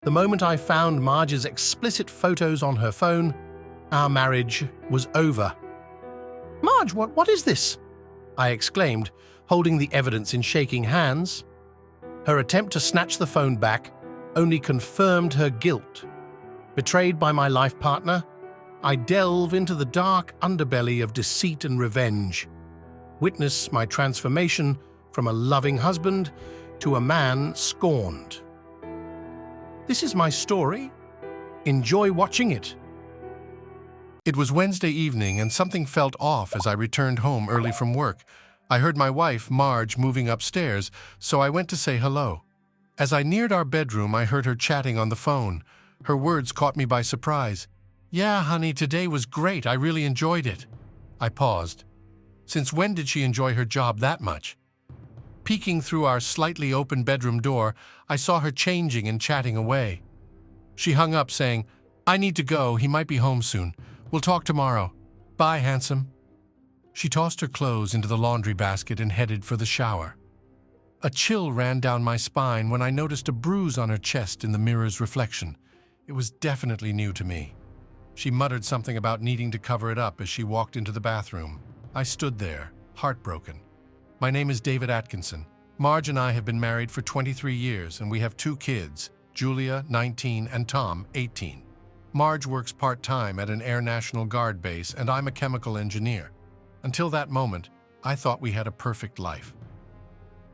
The moment I found Marge's explicit photos on her phone, our marriage was over. "Marge, what is this?" I exclaimed, holding the evidence in shaking hands. Her attempt to snatch the phone back only confirmed her guilt. Betrayed by my life partner, I delve into the dark underbelly of deceit and revenge. Witness my transformation from a loving husband to a man scorned. This is my story. Enjoy watching it. It was Wednesday evening and something felt off as I returned home early from work. I heard my wife, Marge, moving upstairs, so I went to say hello. As I neared our bedroom, I heard her chatting on the phone. Her words caught me by surprise. "Yeah, honey, today was great. I really enjoyed it." I paused. Since when did she enjoy her job that much? Peeking through our slightly open bedroom door, I saw her changing and chatting away. She hung up saying, "I need to go. He might be home soon. We'll talk tomorrow. Bye, handsome." She tossed her clothes into the laundry basket and headed for the shower. A chill ran down my spine when I noticed a bruise on her chest in the mirror's reflection. It was definitely new to me. She muttered something about needing to cover it up as she walked into the bathroom. I stood there, heartbroken. "My name is David Atkinson. Marge and I have been married for 23 years, and we have 2 kids, Julia, 19, and Tom, 18. Marge works part-time at an Air National Guard base, and I'm a chemical engineer. Until that moment, I thought we had a perfect life."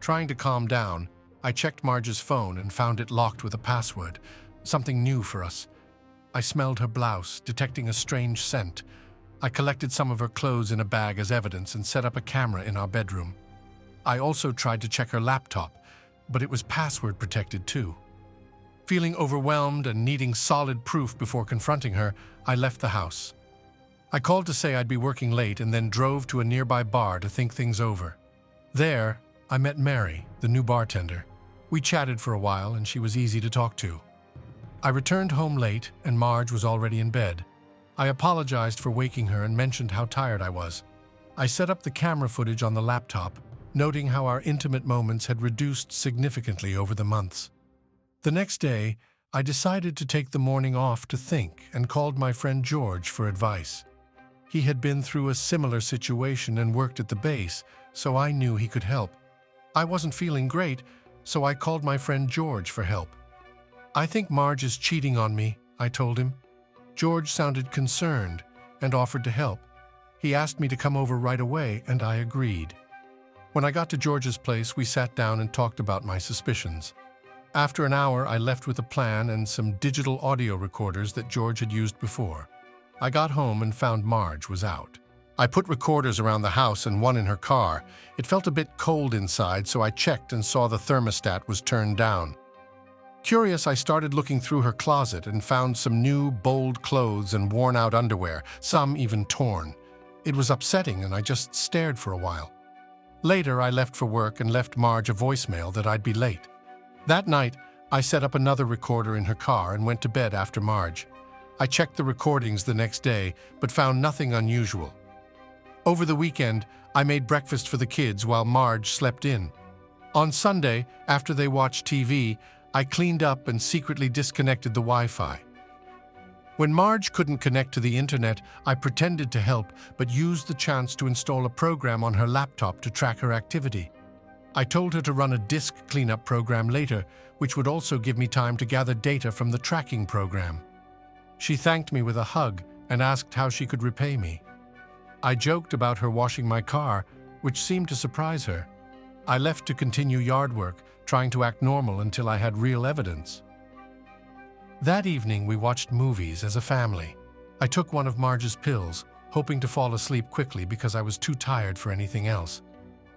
Trying to calm down, I checked Marge's phone and found it locked with a password, something new for us. I smelled her blouse, detecting a strange scent. I collected some of her clothes in a bag as evidence and set up a camera in our bedroom. I also tried to check her laptop, but it was password protected too. Feeling overwhelmed and needing solid proof before confronting her, I left the house. I called to say I'd be working late and then drove to a nearby bar to think things over. There, I met Mary, the new bartender. We chatted for a while and she was easy to talk to. I returned home late and Marge was already in bed. I apologized for waking her and mentioned how tired I was. I set up the camera footage on the laptop, noting how our intimate moments had reduced significantly over the months. The next day, I decided to take the morning off to think and called my friend George for advice. He had been through a similar situation and worked at the base, so I knew he could help. I wasn't feeling great, so I called my friend George for help. "I think Marge is cheating on me," I told him. George sounded concerned and offered to help. He asked me to come over right away, and I agreed. When I got to George's place, we sat down and talked about my suspicions. After an hour, I left with a plan and some digital audio recorders that George had used before. I got home and found Marge was out. I put recorders around the house and one in her car. It felt a bit cold inside, so I checked and saw the thermostat was turned down. Curious, I started looking through her closet and found some new, bold clothes and worn-out underwear, some even torn. It was upsetting, and I just stared for a while. Later, I left for work and left Marge a voicemail that I'd be late. That night, I set up another recorder in her car and went to bed after Marge. I checked the recordings the next day, but found nothing unusual. Over the weekend, I made breakfast for the kids while Marge slept in. On Sunday, after they watched TV, I cleaned up and secretly disconnected the Wi-Fi. When Marge couldn't connect to the internet, I pretended to help, but used the chance to install a program on her laptop to track her activity. I told her to run a disk cleanup program later, which would also give me time to gather data from the tracking program. She thanked me with a hug and asked how she could repay me. I joked about her washing my car, which seemed to surprise her. I left to continue yard work, trying to act normal until I had real evidence. That evening, we watched movies as a family. I took one of Marge's pills, hoping to fall asleep quickly because I was too tired for anything else.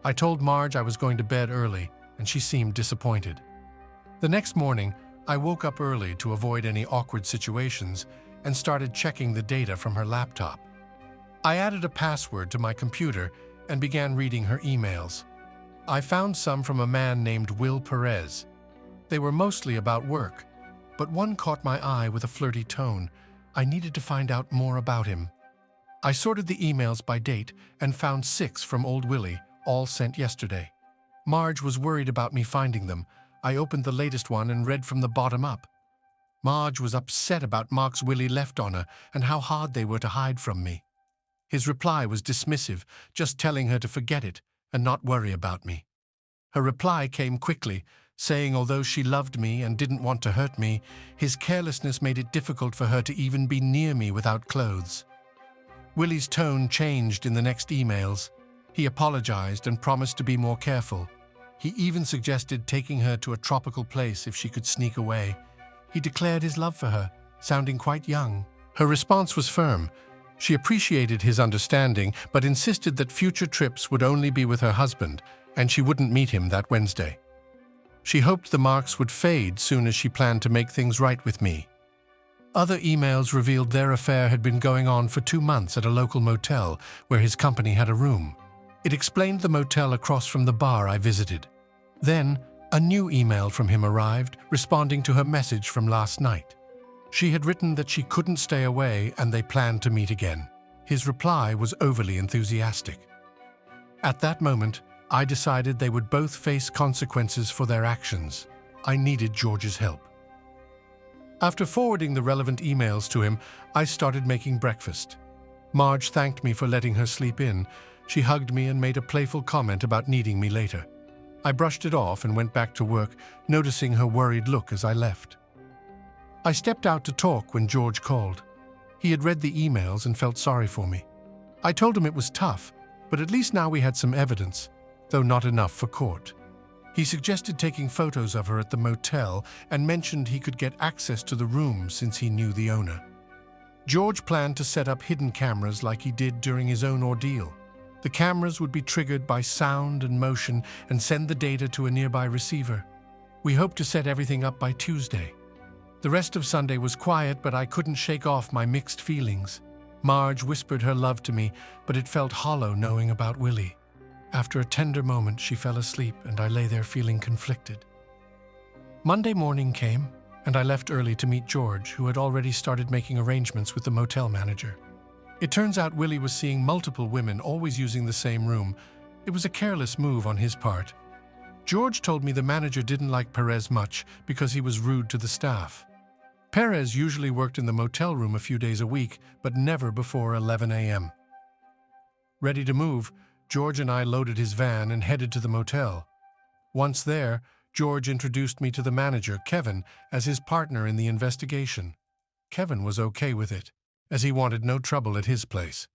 I told Marge I was going to bed early, and she seemed disappointed. The next morning, I woke up early to avoid any awkward situations and started checking the data from her laptop. I added a password to my computer and began reading her emails. I found some from a man named Will Perez. They were mostly about work, but one caught my eye with a flirty tone. I needed to find out more about him. I sorted the emails by date and found 6 from Old Willie, all sent yesterday. Marge was worried about me finding them. I opened the latest one and read from the bottom up. Marge was upset about marks Willie left on her and how hard they were to hide from me. His reply was dismissive, just telling her to forget it and not worry about me. Her reply came quickly, saying although she loved me and didn't want to hurt me, his carelessness made it difficult for her to even be near me without clothes. Willie's tone changed in the next emails. He apologized and promised to be more careful. He even suggested taking her to a tropical place if she could sneak away. He declared his love for her, sounding quite young. Her response was firm. She appreciated his understanding, but insisted that future trips would only be with her husband, and she wouldn't meet him that Wednesday. She hoped the marks would fade soon as she planned to make things right with me. Other emails revealed their affair had been going on for 2 months at a local motel where his company had a room. It explained the motel across from the bar I visited. Then, a new email from him arrived, responding to her message from last night. She had written that she couldn't stay away and they planned to meet again. His reply was overly enthusiastic. At that moment, I decided they would both face consequences for their actions. I needed George's help. After forwarding the relevant emails to him, I started making breakfast. Marge thanked me for letting her sleep in. She hugged me and made a playful comment about needing me later. I brushed it off and went back to work, noticing her worried look as I left. I stepped out to talk when George called. He had read the emails and felt sorry for me. I told him it was tough, but at least now we had some evidence, though not enough for court. He suggested taking photos of her at the motel and mentioned he could get access to the room since he knew the owner. George planned to set up hidden cameras like he did during his own ordeal. The cameras would be triggered by sound and motion and send the data to a nearby receiver. We hoped to set everything up by Tuesday. The rest of Sunday was quiet, but I couldn't shake off my mixed feelings. Marge whispered her love to me, but it felt hollow knowing about Willie. After a tender moment, she fell asleep, and I lay there feeling conflicted. Monday morning came, and I left early to meet George, who had already started making arrangements with the motel manager. It turns out Willie was seeing multiple women, always using the same room. It was a careless move on his part. George told me the manager didn't like Perez much because he was rude to the staff. Perez usually worked in the motel room a few days a week, but never before 11 a.m. Ready to move, George and I loaded his van and headed to the motel. Once there, George introduced me to the manager, Kevin, as his partner in the investigation. Kevin was okay with it, as he wanted no trouble at his place.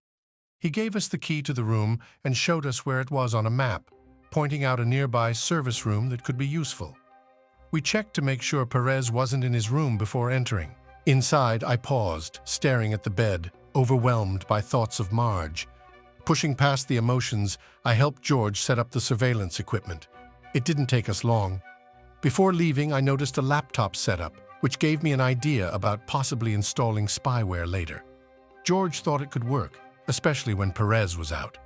He gave us the key to the room and showed us where it was on a map, pointing out a nearby service room that could be useful. We checked to make sure Perez wasn't in his room before entering. Inside, I paused, staring at the bed, overwhelmed by thoughts of Marge. Pushing past the emotions, I helped George set up the surveillance equipment. It didn't take us long. Before leaving, I noticed a laptop setup, which gave me an idea about possibly installing spyware later. George thought it could work, especially when Perez was out.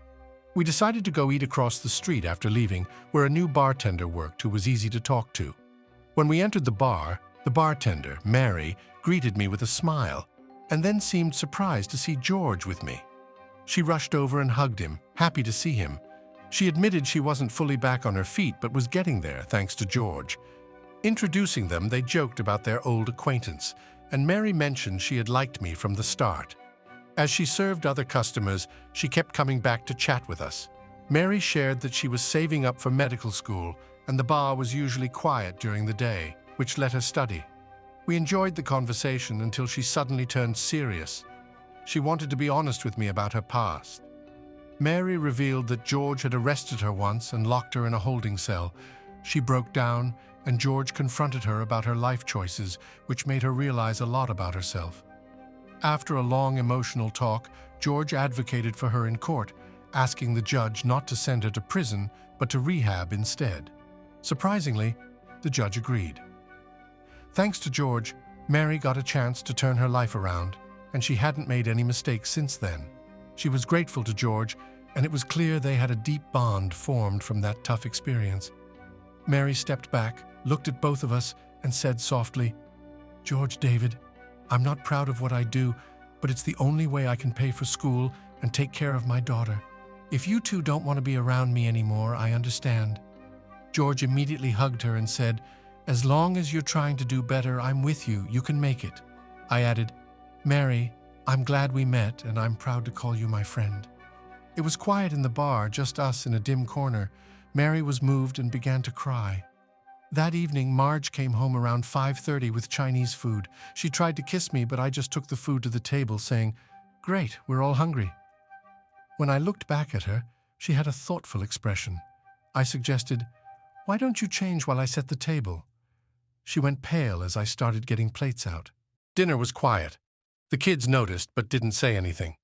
We decided to go eat across the street after leaving, where a new bartender worked who was easy to talk to. When we entered the bar, the bartender, Mary, greeted me with a smile, and then seemed surprised to see George with me. She rushed over and hugged him, happy to see him. She admitted she wasn't fully back on her feet, but was getting there thanks to George. Introducing them, they joked about their old acquaintance, and Mary mentioned she had liked me from the start. As she served other customers, she kept coming back to chat with us. Mary shared that she was saving up for medical school, and the bar was usually quiet during the day, which let her study. We enjoyed the conversation until she suddenly turned serious. She wanted to be honest with me about her past. Mary revealed that George had arrested her once and locked her in a holding cell. She broke down, and George confronted her about her life choices, which made her realize a lot about herself. After a long emotional talk, George advocated for her in court, asking the judge not to send her to prison, but to rehab instead. Surprisingly, the judge agreed. Thanks to George, Mary got a chance to turn her life around, and she hadn't made any mistakes since then. She was grateful to George, and it was clear they had a deep bond formed from that tough experience. Mary stepped back, looked at both of us, and said softly, "George David, I'm not proud of what I do, but it's the only way I can pay for school and take care of my daughter. If you two don't want to be around me anymore, I understand." George immediately hugged her and said, "As long as you're trying to do better, I'm with you. You can make it." I added, "Mary, I'm glad we met, and I'm proud to call you my friend." It was quiet in the bar, just us in a dim corner. Mary was moved and began to cry. That evening, Marge came home around 5:30 with Chinese food. She tried to kiss me, but I just took the food to the table, saying, "Great, we're all hungry." When I looked back at her, she had a thoughtful expression. I suggested, "Why don't you change while I set the table?" She went pale as I started getting plates out. Dinner was quiet. The kids noticed but didn't say anything.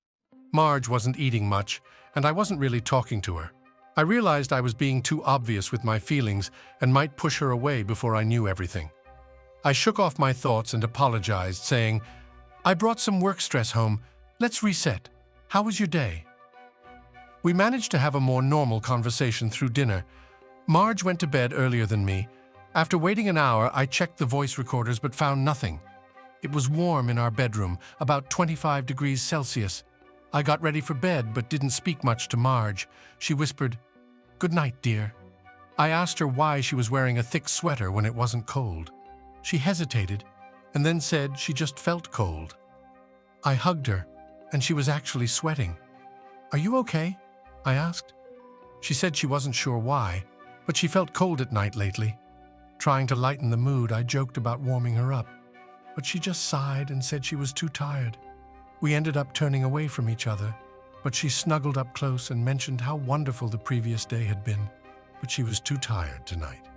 Marge wasn't eating much, and I wasn't really talking to her. I realized I was being too obvious with my feelings and might push her away before I knew everything. I shook off my thoughts and apologized, saying, "I brought some work stress home. Let's reset. How was your day?" We managed to have a more normal conversation through dinner. Marge went to bed earlier than me. After waiting an hour, I checked the voice recorders but found nothing. It was warm in our bedroom, about 25 degrees Celsius. I got ready for bed but didn't speak much to Marge. She whispered, "Good night, dear." I asked her why she was wearing a thick sweater when it wasn't cold. She hesitated and then said she just felt cold. I hugged her, and she was actually sweating. "Are you okay?" I asked. She said she wasn't sure why, but she felt cold at night lately. Trying to lighten the mood, I joked about warming her up, but she just sighed and said she was too tired. We ended up turning away from each other, but she snuggled up close and mentioned how wonderful the previous day had been, but she was too tired tonight.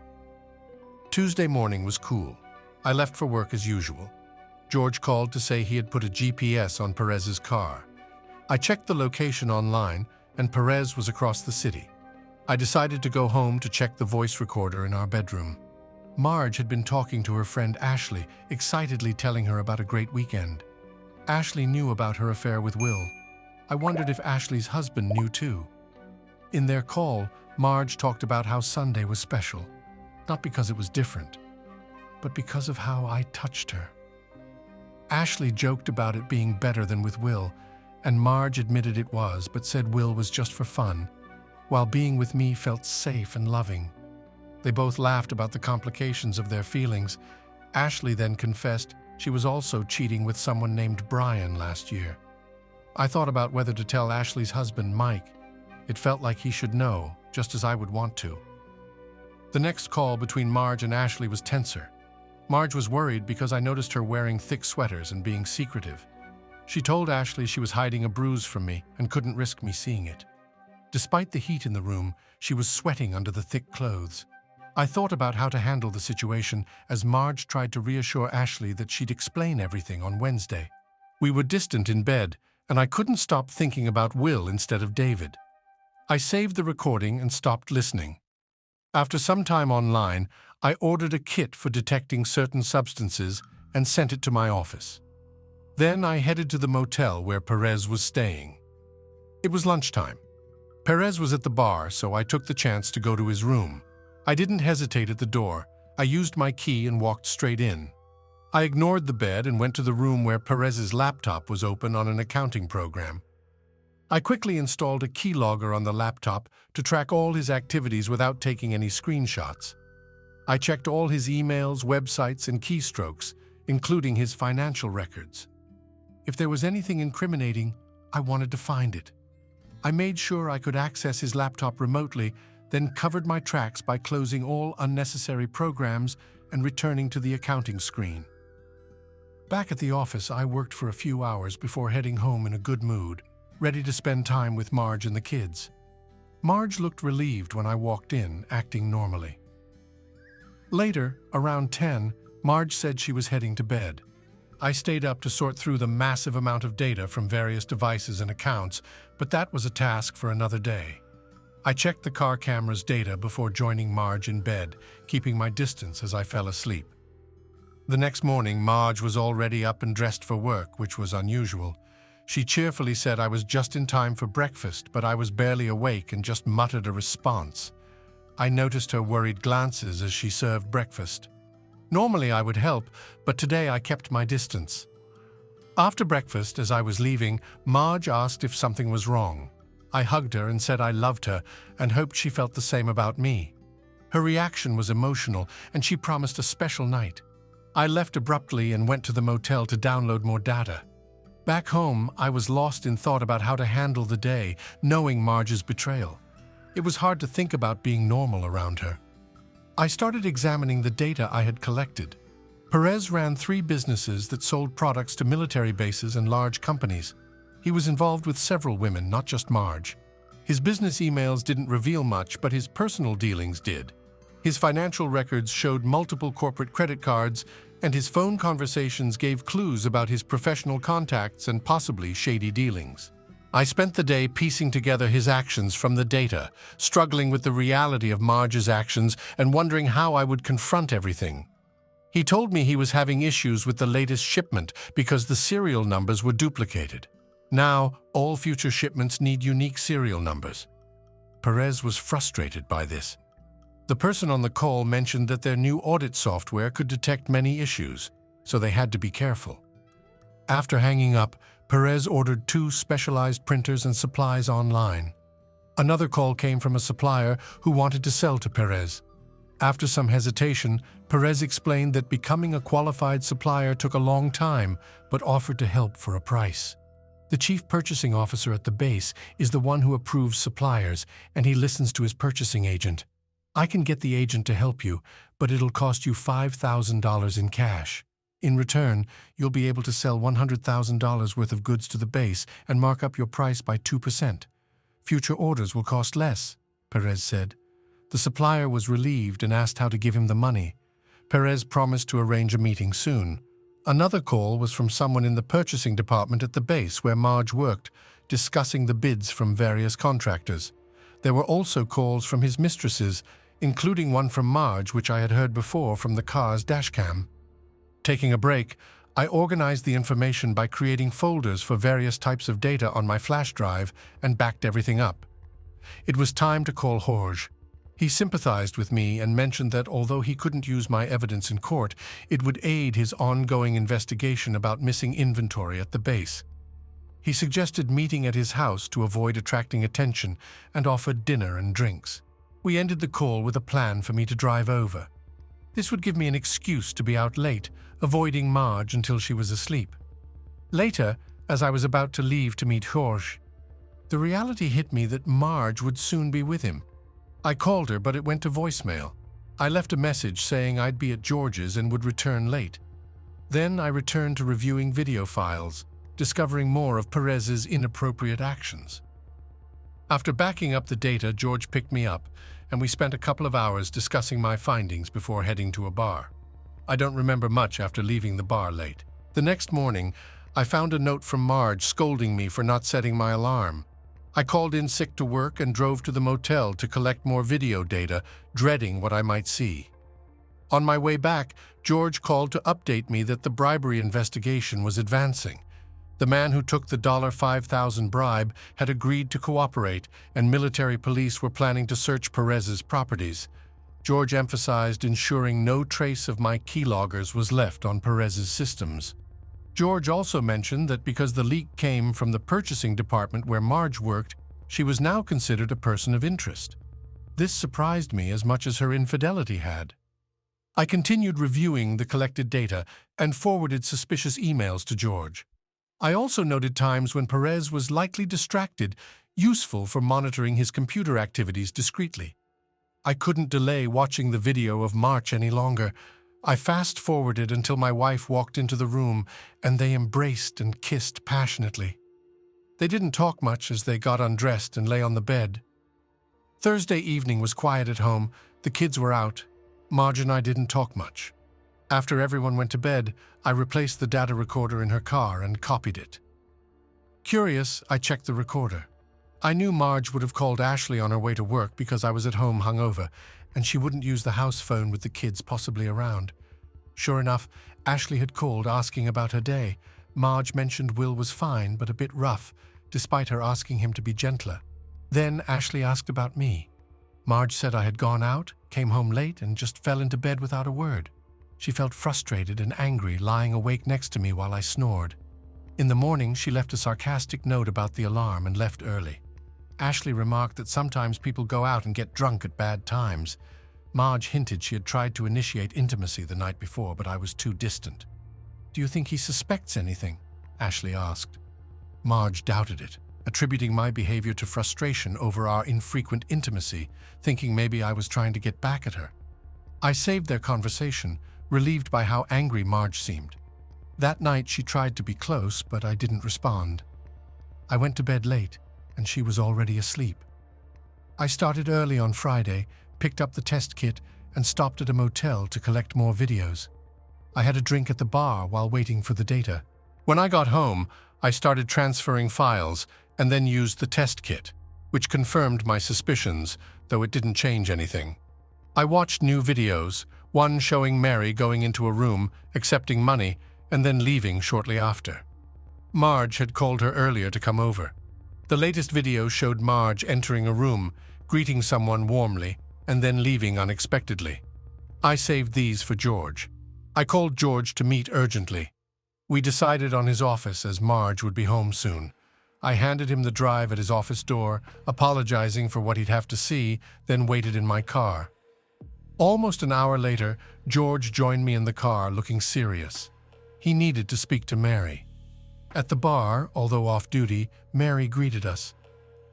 Tuesday morning was cool. I left for work as usual. George called to say he had put a GPS on Perez's car. I checked the location online, and Perez was across the city. I decided to go home to check the voice recorder in our bedroom. Marge had been talking to her friend Ashley, excitedly telling her about a great weekend. Ashley knew about her affair with Will. I wondered if Ashley's husband knew too. In their call, Marge talked about how Sunday was special, not because it was different, but because of how I touched her. Ashley joked about it being better than with Will, and Marge admitted it was, but said Will was just for fun, while being with me felt safe and loving. They both laughed about the complications of their feelings. Ashley then confessed she was also cheating with someone named Brian last year. I thought about whether to tell Ashley's husband, Mike. It felt like he should know, just as I would want to. The next call between Marge and Ashley was tenser. Marge was worried because I noticed her wearing thick sweaters and being secretive. She told Ashley she was hiding a bruise from me and couldn't risk me seeing it. Despite the heat in the room, she was sweating under the thick clothes. I thought about how to handle the situation as Marge tried to reassure Ashley that she'd explain everything on Wednesday. We were distant in bed, and I couldn't stop thinking about Will instead of David. I saved the recording and stopped listening. After some time online, I ordered a kit for detecting certain substances and sent it to my office. Then I headed to the motel where Perez was staying. It was lunchtime. Perez was at the bar, so I took the chance to go to his room. I didn't hesitate at the door. I used my key and walked straight in. I ignored the bed and went to the room where Perez's laptop was open on an accounting program. I quickly installed a keylogger on the laptop to track all his activities without taking any screenshots. I checked all his emails, websites, and keystrokes, including his financial records. If there was anything incriminating, I wanted to find it. I made sure I could access his laptop remotely, then covered my tracks by closing all unnecessary programs and returning to the accounting screen. Back at the office, I worked for a few hours before heading home in a good mood, ready to spend time with Marge and the kids. Marge looked relieved when I walked in, acting normally. Later, around 10, Marge said she was heading to bed. I stayed up to sort through the massive amount of data from various devices and accounts, but that was a task for another day. I checked the car camera's data before joining Marge in bed, keeping my distance as I fell asleep. The next morning, Marge was already up and dressed for work, which was unusual. She cheerfully said I was just in time for breakfast, but I was barely awake and just muttered a response. I noticed her worried glances as she served breakfast. Normally I would help, but today I kept my distance. After breakfast, as I was leaving, Marge asked if something was wrong. I hugged her and said I loved her and hoped she felt the same about me. Her reaction was emotional, and she promised a special night. I left abruptly and went to the motel to download more data. Back home, I was lost in thought about how to handle the day, knowing Marge's betrayal. It was hard to think about being normal around her. I started examining the data I had collected. Perez ran 3 businesses that sold products to military bases and large companies. He was involved with several women, not just Marge. His business emails didn't reveal much, but his personal dealings did. His financial records showed multiple corporate credit cards, and his phone conversations gave clues about his professional contacts and possibly shady dealings. I spent the day piecing together his actions from the data, struggling with the reality of Marge's actions and wondering how I would confront everything. He told me he was having issues with the latest shipment because the serial numbers were duplicated. Now, all future shipments need unique serial numbers. Perez was frustrated by this. The person on the call mentioned that their new audit software could detect many issues, so they had to be careful. After hanging up, Perez ordered 2 specialized printers and supplies online. Another call came from a supplier who wanted to sell to Perez. After some hesitation, Perez explained that becoming a qualified supplier took a long time, but offered to help for a price. The chief purchasing officer at the base is the one who approves suppliers, and he listens to his purchasing agent. I can get the agent to help you, but it'll cost you $5,000 in cash. In return, you'll be able to sell $100,000 worth of goods to the base and mark up your price by 2%. Future orders will cost less, Perez said. The supplier was relieved and asked how to give him the money. Perez promised to arrange a meeting soon. Another call was from someone in the purchasing department at the base where Marge worked, discussing the bids from various contractors. There were also calls from his mistresses, including one from Marge, which I had heard before from the car's dashcam. Taking a break, I organized the information by creating folders for various types of data on my flash drive and backed everything up. It was time to call Marge. He sympathized with me and mentioned that although he couldn't use my evidence in court, it would aid his ongoing investigation about missing inventory at the base. He suggested meeting at his house to avoid attracting attention and offered dinner and drinks. We ended the call with a plan for me to drive over. This would give me an excuse to be out late, avoiding Marge until she was asleep. Later, as I was about to leave to meet Marge, the reality hit me that Marge would soon be with him. I called her, but it went to voicemail. I left a message saying I'd be at George's and would return late. Then I returned to reviewing video files, discovering more of Perez's inappropriate actions. After backing up the data, George picked me up, and we spent a couple of hours discussing my findings before heading to a bar. I don't remember much after leaving the bar late. The next morning, I found a note from Marge scolding me for not setting my alarm. I called in sick to work and drove to the motel to collect more video data, dreading what I might see. On my way back, George called to update me that the bribery investigation was advancing. The man who took the $5,000 bribe had agreed to cooperate, and military police were planning to search Perez's properties. George emphasized ensuring no trace of my keyloggers was left on Perez's systems. George also mentioned that because the leak came from the purchasing department where Marge worked, she was now considered a person of interest. This surprised me as much as her infidelity had. I continued reviewing the collected data and forwarded suspicious emails to George. I also noted times when Perez was likely distracted, useful for monitoring his computer activities discreetly. I couldn't delay watching the video of Marge any longer. I fast-forwarded until my wife walked into the room, and they embraced and kissed passionately. They didn't talk much as they got undressed and lay on the bed. Thursday evening was quiet at home. The kids were out. Marge and I didn't talk much. After everyone went to bed, I replaced the data recorder in her car and copied it. Curious, I checked the recorder. I knew Marge would have called Ashley on her way to work because I was at home hungover, and she wouldn't use the house phone with the kids possibly around. Sure enough, Ashley had called asking about her day. Marge mentioned Will was fine but a bit rough, despite her asking him to be gentler. Then Ashley asked about me. Marge said I had gone out, came home late, and just fell into bed without a word. She felt frustrated and angry lying awake next to me while I snored. In the morning, she left a sarcastic note about the alarm and left early. Ashley remarked that sometimes people go out and get drunk at bad times. Marge hinted she had tried to initiate intimacy the night before, but I was too distant. "Do you think he suspects anything?" Ashley asked. Marge doubted it, attributing my behavior to frustration over our infrequent intimacy, thinking maybe I was trying to get back at her. I saved their conversation, relieved by how angry Marge seemed. That night she tried to be close, but I didn't respond. I went to bed late, and she was already asleep. I started early on Friday, picked up the test kit, and stopped at a motel to collect more videos. I had a drink at the bar while waiting for the data. When I got home, I started transferring files and then used the test kit, which confirmed my suspicions, though it didn't change anything. I watched new videos, one showing Mary going into a room, accepting money, and then leaving shortly after. Marge had called her earlier to come over. The latest video showed Marge entering a room, greeting someone warmly, and then leaving unexpectedly. I saved these for George. I called George to meet urgently. We decided on his office as Marge would be home soon. I handed him the drive at his office door, apologizing for what he'd have to see, then waited in my car. Almost an hour later, George joined me in the car looking serious. He needed to speak to Mary. At the bar, although off-duty, Mary greeted us.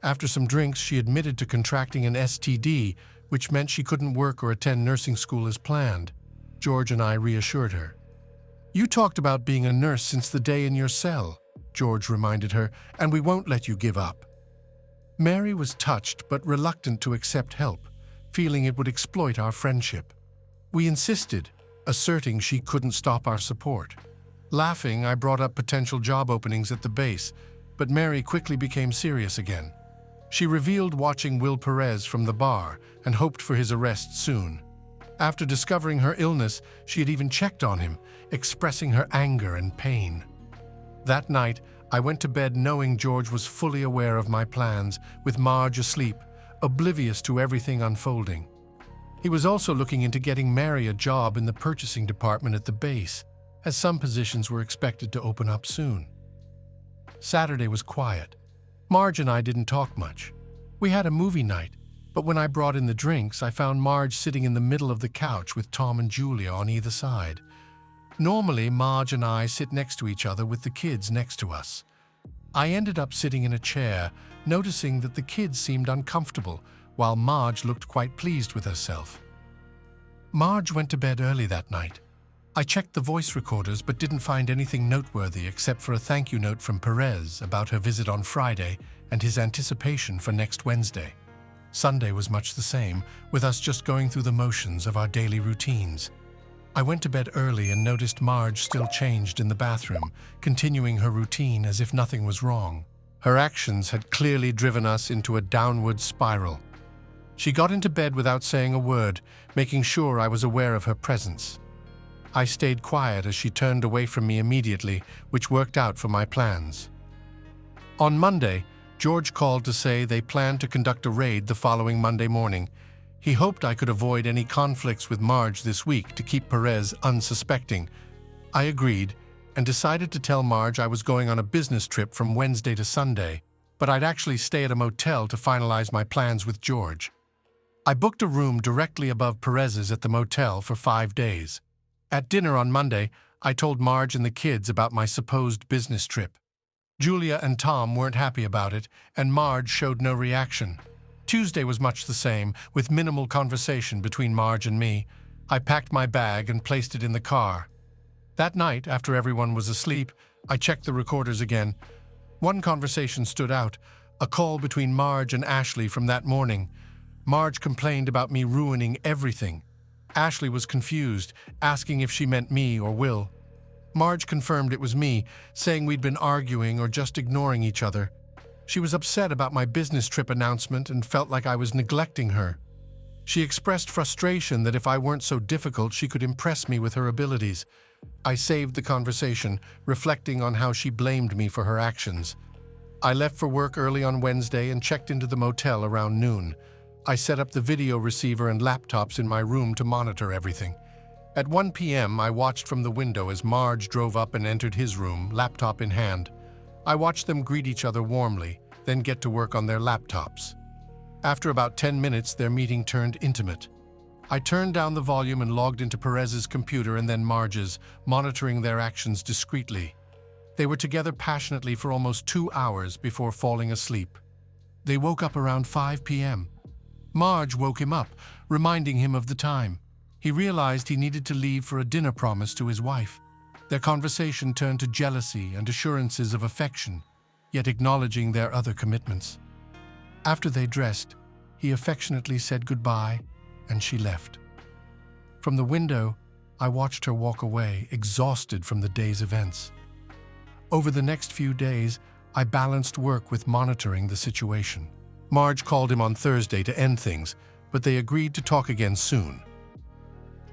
After some drinks, she admitted to contracting an STD, which meant she couldn't work or attend nursing school as planned. George and I reassured her. "You talked about being a nurse since the day in your cell," George reminded her, "and we won't let you give up." Mary was touched but reluctant to accept help, feeling it would exploit our friendship. We insisted, asserting she couldn't stop our support. Laughing, I brought up potential job openings at the base, but Mary quickly became serious again. She revealed watching Will Perez from the bar and hoped for his arrest soon. After discovering her illness, she had even checked on him, expressing her anger and pain. That night, I went to bed knowing George was fully aware of my plans, with Marge asleep, oblivious to everything unfolding. He was also looking into getting Mary a job in the purchasing department at the base, as some positions were expected to open up soon. Saturday was quiet. Marge and I didn't talk much. We had a movie night, but when I brought in the drinks, I found Marge sitting in the middle of the couch with Tom and Julia on either side. Normally, Marge and I sit next to each other with the kids next to us. I ended up sitting in a chair, noticing that the kids seemed uncomfortable, while Marge looked quite pleased with herself. Marge went to bed early that night. I checked the voice recorders but didn't find anything noteworthy except for a thank you note from Perez about her visit on Friday and his anticipation for next Wednesday. Sunday was much the same, with us just going through the motions of our daily routines. I went to bed early and noticed Marge still changed in the bathroom, continuing her routine as if nothing was wrong. Her actions had clearly driven us into a downward spiral. She got into bed without saying a word, making sure I was aware of her presence. I stayed quiet as she turned away from me immediately, which worked out for my plans. On Monday, George called to say they planned to conduct a raid the following Monday morning. He hoped I could avoid any conflicts with Marge this week to keep Perez unsuspecting. I agreed and decided to tell Marge I was going on a business trip from Wednesday to Sunday, but I'd actually stay at a motel to finalize my plans with George. I booked a room directly above Perez's at the motel for 5 days. At dinner on Monday, I told Marge and the kids about my supposed business trip. Julia and Tom weren't happy about it, and Marge showed no reaction. Tuesday was much the same, with minimal conversation between Marge and me. I packed my bag and placed it in the car. That night, after everyone was asleep, I checked the recorders again. One conversation stood out, a call between Marge and Ashley from that morning. Marge complained about me ruining everything. Ashley was confused, asking if she meant me or Will. Marge confirmed it was me, saying we'd been arguing or just ignoring each other. She was upset about my business trip announcement and felt like I was neglecting her. She expressed frustration that if I weren't so difficult, she could impress me with her abilities. I saved the conversation, reflecting on how she blamed me for her actions. I left for work early on Wednesday and checked into the motel around noon. I set up the video receiver and laptops in my room to monitor everything. At 1 p.m., I watched from the window as Marge drove up and entered his room, laptop in hand. I watched them greet each other warmly, then get to work on their laptops. After about 10 minutes, their meeting turned intimate. I turned down the volume and logged into Perez's computer and then Marge's, monitoring their actions discreetly. They were together passionately for almost 2 hours before falling asleep. They woke up around 5 p.m. Marge woke him up, reminding him of the time. He realized he needed to leave for a dinner promise to his wife. Their conversation turned to jealousy and assurances of affection, yet acknowledging their other commitments. After they dressed, he affectionately said goodbye, and she left. From the window, I watched her walk away, exhausted from the day's events. Over the next few days, I balanced work with monitoring the situation. Marge called him on Thursday to end things, but they agreed to talk again soon.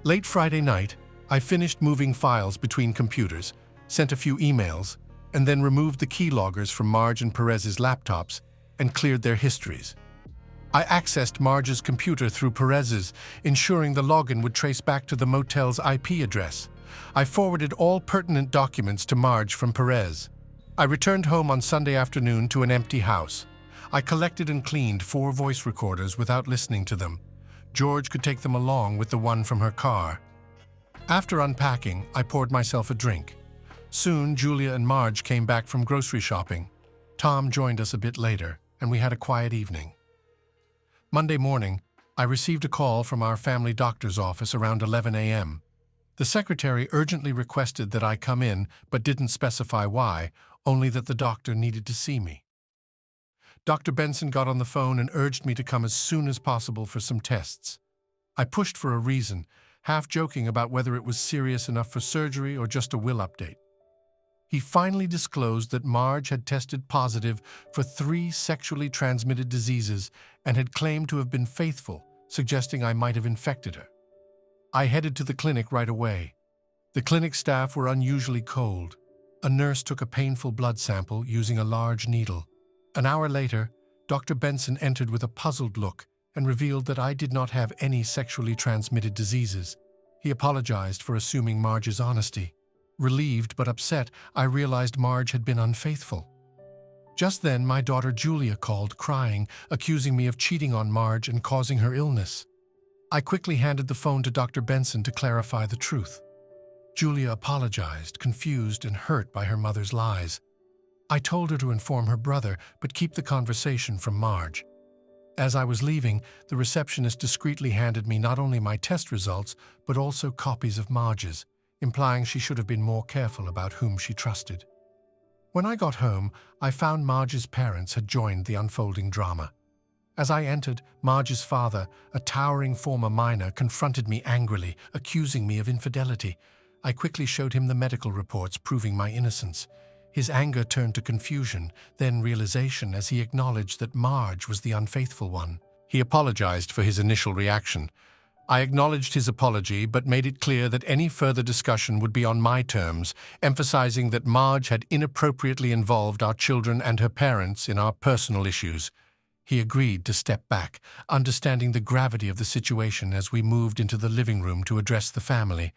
Late Friday night, I finished moving files between computers, sent a few emails, and then removed the keyloggers from Marge and Perez's laptops and cleared their histories. I accessed Marge's computer through Perez's, ensuring the login would trace back to the motel's IP address. I forwarded all pertinent documents to Marge from Perez. I returned home on Sunday afternoon to an empty house. I collected and cleaned 4 voice recorders without listening to them. George could take them along with the one from her car. After unpacking, I poured myself a drink. Soon, Julia and Marge came back from grocery shopping. Tom joined us a bit later, and we had a quiet evening. Monday morning, I received a call from our family doctor's office around 11 a.m. The secretary urgently requested that I come in, but didn't specify why, only that the doctor needed to see me. Dr. Benson got on the phone and urged me to come as soon as possible for some tests. I pushed for a reason, half joking about whether it was serious enough for surgery or just a will update. He finally disclosed that Marge had tested positive for 3 sexually transmitted diseases and had claimed to have been faithful, suggesting I might have infected her. I headed to the clinic right away. The clinic staff were unusually cold. A nurse took a painful blood sample using a large needle. An hour later, Dr. Benson entered with a puzzled look and revealed that I did not have any sexually transmitted diseases. He apologized for assuming Marge's honesty. Relieved but upset, I realized Marge had been unfaithful. Just then, my daughter Julia called, crying, accusing me of cheating on Marge and causing her illness. I quickly handed the phone to Dr. Benson to clarify the truth. Julia apologized, confused and hurt by her mother's lies. I told her to inform her brother, but keep the conversation from Marge. As I was leaving, the receptionist discreetly handed me not only my test results, but also copies of Marge's, implying she should have been more careful about whom she trusted. When I got home, I found Marge's parents had joined the unfolding drama. As I entered, Marge's father, a towering former minor, confronted me angrily, accusing me of infidelity. I quickly showed him the medical reports proving my innocence. His anger turned to confusion, then realization as he acknowledged that Marge was the unfaithful one. He apologized for his initial reaction. I acknowledged his apology but made it clear that any further discussion would be on my terms, emphasizing that Marge had inappropriately involved our children and her parents in our personal issues. He agreed to step back, understanding the gravity of the situation as we moved into the living room to address the family.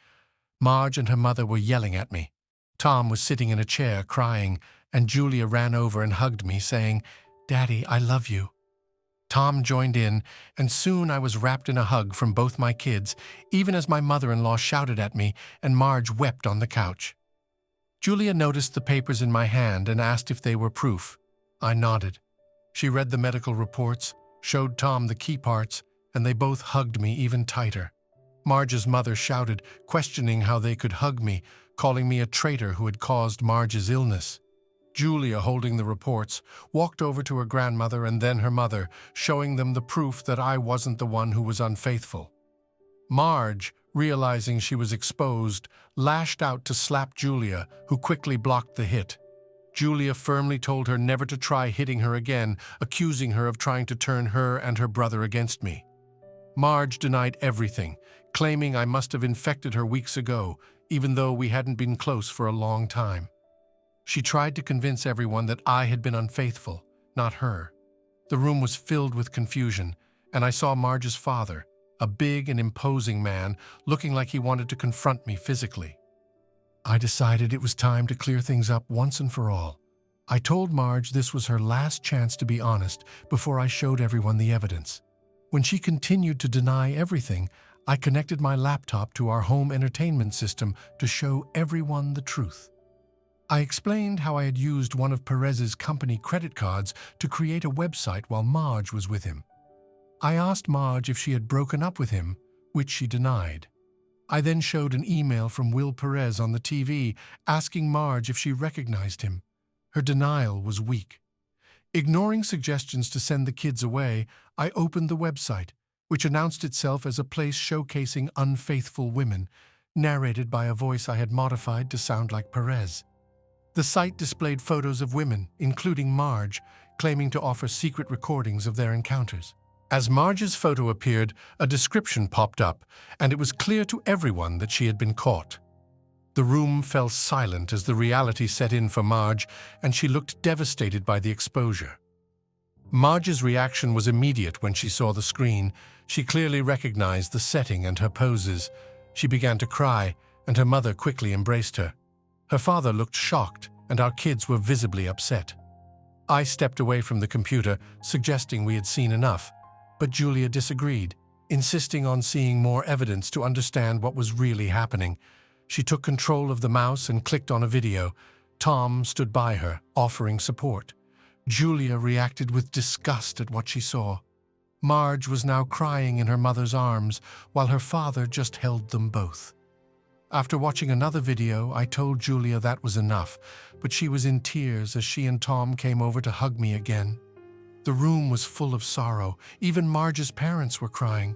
Marge and her mother were yelling at me. Tom was sitting in a chair crying, and Julia ran over and hugged me, saying, "Daddy, I love you." Tom joined in, and soon I was wrapped in a hug from both my kids, even as my mother-in-law shouted at me and Marge wept on the couch. Julia noticed the papers in my hand and asked if they were proof. I nodded. She read the medical reports, showed Tom the key parts, and they both hugged me even tighter. Marge's mother shouted, questioning how they could hug me, calling me a traitor who had caused Marge's illness. Julia, holding the reports, walked over to her grandmother and then her mother, showing them the proof that I wasn't the one who was unfaithful. Marge, realizing she was exposed, lashed out to slap Julia, who quickly blocked the hit. Julia firmly told her never to try hitting her again, accusing her of trying to turn her and her brother against me. Marge denied everything, claiming I must have infected her weeks ago, even though we hadn't been close for a long time. She tried to convince everyone that I had been unfaithful, not her. The room was filled with confusion, and I saw Marge's father, a big and imposing man, looking like he wanted to confront me physically. I decided it was time to clear things up once and for all. I told Marge this was her last chance to be honest before I showed everyone the evidence. When she continued to deny everything, I connected my laptop to our home entertainment system to show everyone the truth. I explained how I had used one of Perez's company credit cards to create a website while Marge was with him. I asked Marge if she had broken up with him, which she denied. I then showed an email from Will Perez on the TV asking Marge if she recognized him. Her denial was weak. Ignoring suggestions to send the kids away, I opened the website, which announced itself as a place showcasing unfaithful women, narrated by a voice I had modified to sound like Perez. The site displayed photos of women, including Marge, claiming to offer secret recordings of their encounters. As Marge's photo appeared, a description popped up, and it was clear to everyone that she had been caught. The room fell silent as the reality set in for Marge, and she looked devastated by the exposure. Marge's reaction was immediate when she saw the screen. She clearly recognized the setting and her poses. She began to cry, and her mother quickly embraced her. Her father looked shocked, and our kids were visibly upset. I stepped away from the computer, suggesting we had seen enough, but Julia disagreed, insisting on seeing more evidence to understand what was really happening. She took control of the mouse and clicked on a video. Tom stood by her, offering support. Julia reacted with disgust at what she saw. Marge was now crying in her mother's arms, while her father just held them both. After watching another video, I told Julia that was enough, but she was in tears as she and Tom came over to hug me again. The room was full of sorrow. Even Marge's parents were crying.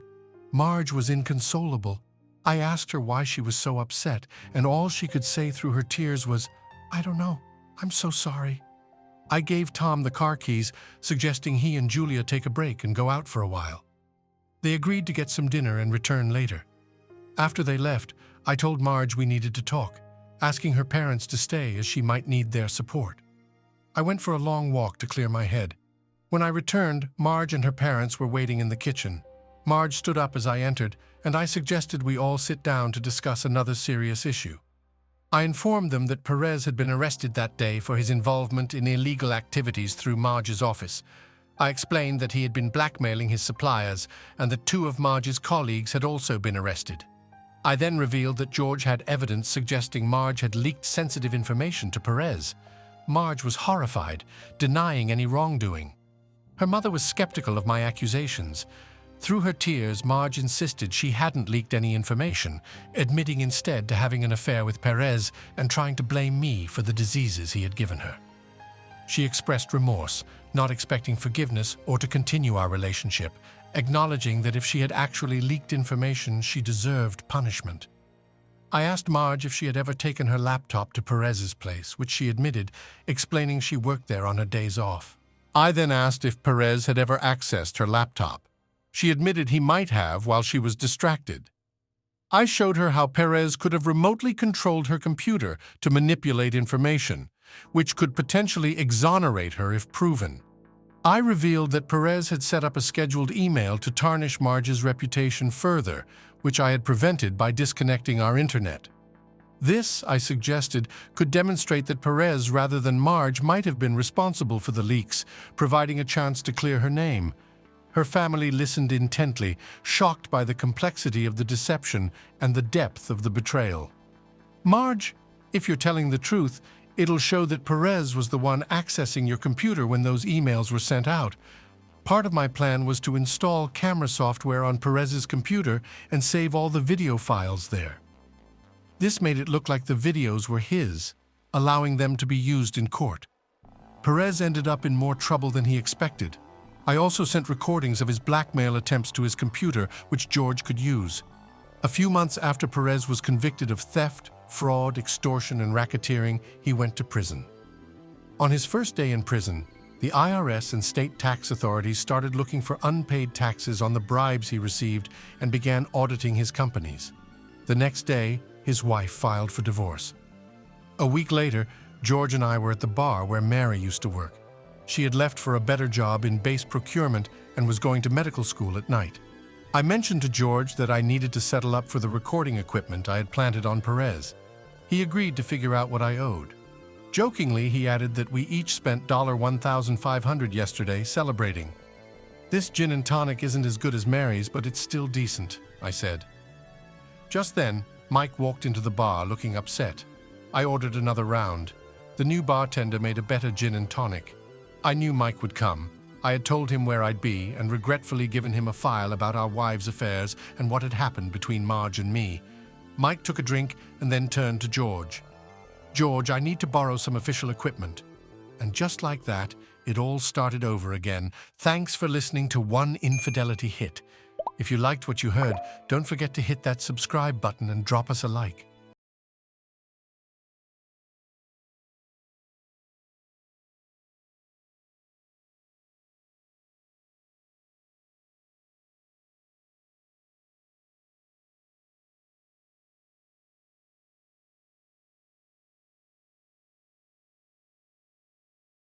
Marge was inconsolable. I asked her why she was so upset, and all she could say through her tears was, "I don't know. I'm so sorry." I gave Tom the car keys, suggesting he and Julia take a break and go out for a while. They agreed to get some dinner and return later. After they left, I told Marge we needed to talk, asking her parents to stay as she might need their support. I went for a long walk to clear my head. When I returned, Marge and her parents were waiting in the kitchen. Marge stood up as I entered, and I suggested we all sit down to discuss another serious issue. I informed them that Perez had been arrested that day for his involvement in illegal activities through Marge's office. I explained that he had been blackmailing his suppliers and that 2 of Marge's colleagues had also been arrested. I then revealed that George had evidence suggesting Marge had leaked sensitive information to Perez. Marge was horrified, denying any wrongdoing. Her mother was skeptical of my accusations. Through her tears, Marge insisted she hadn't leaked any information, admitting instead to having an affair with Perez and trying to blame me for the diseases he had given her. She expressed remorse, not expecting forgiveness or to continue our relationship, acknowledging that if she had actually leaked information, she deserved punishment. I asked Marge if she had ever taken her laptop to Perez's place, which she admitted, explaining she worked there on her days off. I then asked if Perez had ever accessed her laptop. She admitted he might have while she was distracted. I showed her how Perez could have remotely controlled her computer to manipulate information, which could potentially exonerate her if proven. I revealed that Perez had set up a scheduled email to tarnish Marge's reputation further, which I had prevented by disconnecting our internet. This, I suggested, could demonstrate that Perez rather than Marge might have been responsible for the leaks, providing a chance to clear her name. Her family listened intently, shocked by the complexity of the deception and the depth of the betrayal. "Marge, if you're telling the truth, it'll show that Perez was the one accessing your computer when those emails were sent out. Part of my plan was to install camera software on Perez's computer and save all the video files there. This made it look like the videos were his, allowing them to be used in court. Perez ended up in more trouble than he expected. I also sent recordings of his blackmail attempts to his computer, which George could use. A few months after Perez was convicted of theft, fraud, extortion, and racketeering, he went to prison. On his first day in prison, the IRS and state tax authorities started looking for unpaid taxes on the bribes he received and began auditing his companies. The next day, his wife filed for divorce. A week later, George and I were at the bar where Mary used to work. She had left for a better job in base procurement and was going to medical school at night. I mentioned to George that I needed to settle up for the recording equipment I had planted on Perez. He agreed to figure out what I owed. Jokingly, he added that we each spent $1,500 yesterday celebrating. "This gin and tonic isn't as good as Mary's, but it's still decent," I said. Just then, Mike walked into the bar looking upset. I ordered another round. The new bartender made a better gin and tonic. I knew Mike would come. I had told him where I'd be and regretfully given him a file about our wives' affairs and what had happened between Marge and me. Mike took a drink and then turned to George. "George, I need to borrow some official equipment." And just like that, it all started over again. Thanks for listening to One Infidelity Hit. If you liked what you heard, don't forget to hit that subscribe button and drop us a like.